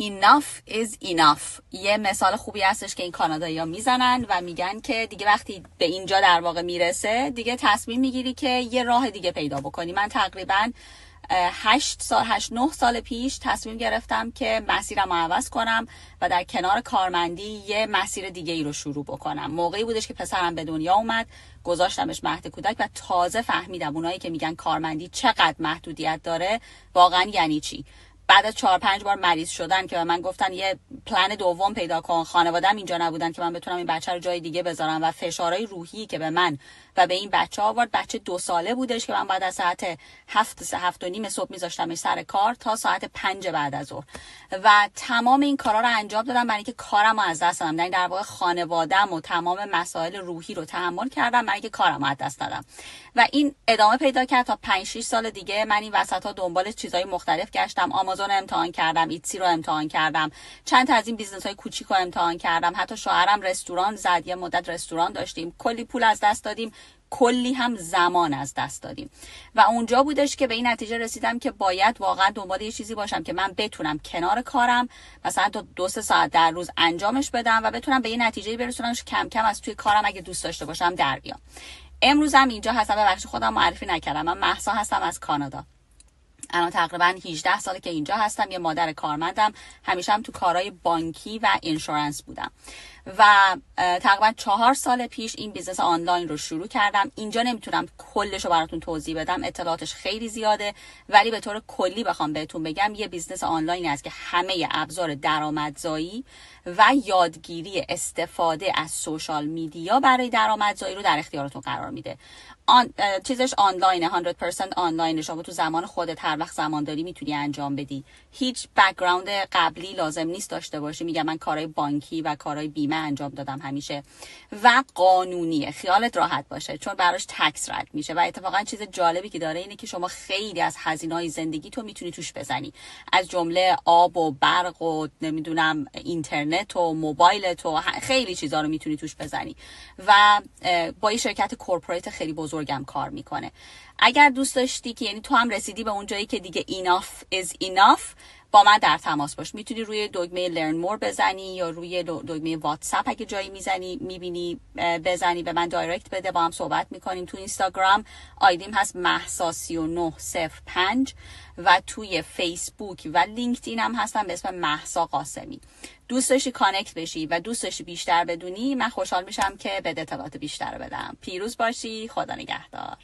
enough is enough یه مثال خوبی هستش که این کانادایی‌ها میزنن و میگن که دیگه وقتی به اینجا در واقع میرسه دیگه تصمیم میگیری که یه راه دیگه پیدا بکنی. من تقریباً 8-9 سال پیش تصمیم گرفتم که مسیرم رو عوض کنم و در کنار کارمندی یه مسیر دیگه ای رو شروع بکنم. موقعی بودش که پسرم به دنیا اومد، گذاشتمش مهد کودک و تازه فهمیدم اونایی که میگن کارمندی چقدر محدودیت داره واقعا یعنی چی. بعد از 4-5 بار مریض شدن که به من گفتن یه پلن دوم پیدا کن، خانواده‌ام اینجا نبودن که من بتونم این بچه رو جای دیگه بذارم و فشارهای روحی که به من و به این بچه آورد. بچه 2 ساله بودش که من بعد از ساعت 7-7:30 صبح میذاشتمش سر کار تا ساعت 5 بعد از ظهر و تمام این کارا رو انجام دادم برای اینکه کارم رو از دست ندم. یعنی در واقع خانواده‌ام و تمام مسائل روحی رو تحمل کردم برای اینکه کارم رو از دست ندم و این ادامه پیدا کرد تا 5-6 سال دیگه. من این وسط‌ها دنبال چیزای مختلف گشتم، آمازون رو امتحان کردم، ایتسی رو امتحان کردم، چند تا از این بیزنس‌های کوچیک رو امتحان کردم، حتی شوهرم رستوران زد، یه مدت رستوران داشتیم، کلی پول از دست دادیم، کلی هم زمان از دست دادیم و اونجا بودش که به این نتیجه رسیدم که باید واقعا دنبال یه چیزی باشم که من بتونم کنار کارم مثلا تا 2-3 ساعت در روز انجامش بدم و بتونم به یه نتیجه برسونم که کم کم از توی کارم اگه دوست داشته باشم در بیام. امروز هم اینجا هستم. ببخشید خودم معرفی نکردم، من مهسا هستم از کانادا. الان تقریبا 18 ساله که اینجا هستم، یه مادر کارمندم، همیشه هم تو کارهای بانکی و اینشورنس بودم و تقریبا 4 سال پیش این بیزنس آنلاین رو شروع کردم. اینجا نمیتونم کلش رو براتون توضیح بدم، اطلاعاتش خیلی زیاده، ولی به طور کلی بخوام بهتون بگم یه بیزنس آنلاین است که همه ابزار درآمدزایی و یادگیری استفاده از سوشال میدیا برای درآمدزایی رو در اختیارتون قرار میده. چیزش آنلاینه، 100% آنلاینه. شما تو زمان خودت هر وقت زمان داری میتونی انجام بدی. هیچ بک‌گراند قبلی لازم نیست داشته باشی. میگم من کارهای بانکی و کارهای بیمه انجام دادم همیشه و قانونیه، خیالت راحت باشه چون براش تکس رد میشه و اتفاقا چیز جالبی که داره اینه که شما خیلی از هزینه‌های زندگی تو میتونی توش بزنی، از جمله آب و برق و نمیدونم اینترنت و موبایلت و خیلی چیزا رو میتونی توش بزنی و با یه شرکت کورپوریت خیلی بزرگم کار میکنه. اگر دوست داشتی که یعنی تو هم رسیدی به اون جایی که دیگه enough is enough، با من در تماس باش. میتونی روی دکمه learn more بزنی یا روی دکمه واتساپ اگه جایی میبینی بزنی، به من دایرکت بده، با هم صحبت میکنیم. تو اینستاگرام آیدیم هست mahsa3905 و توی فیسبوک و لینکدین هم هستم به اسم مهسا قاسمی. دوست داشتی کانکت بشی و دوست داشتی بیشتر بدونی، من خوشحال میشم که به اطلاعات بیشتر بدم. پیروز باشی، خدا نگهدار.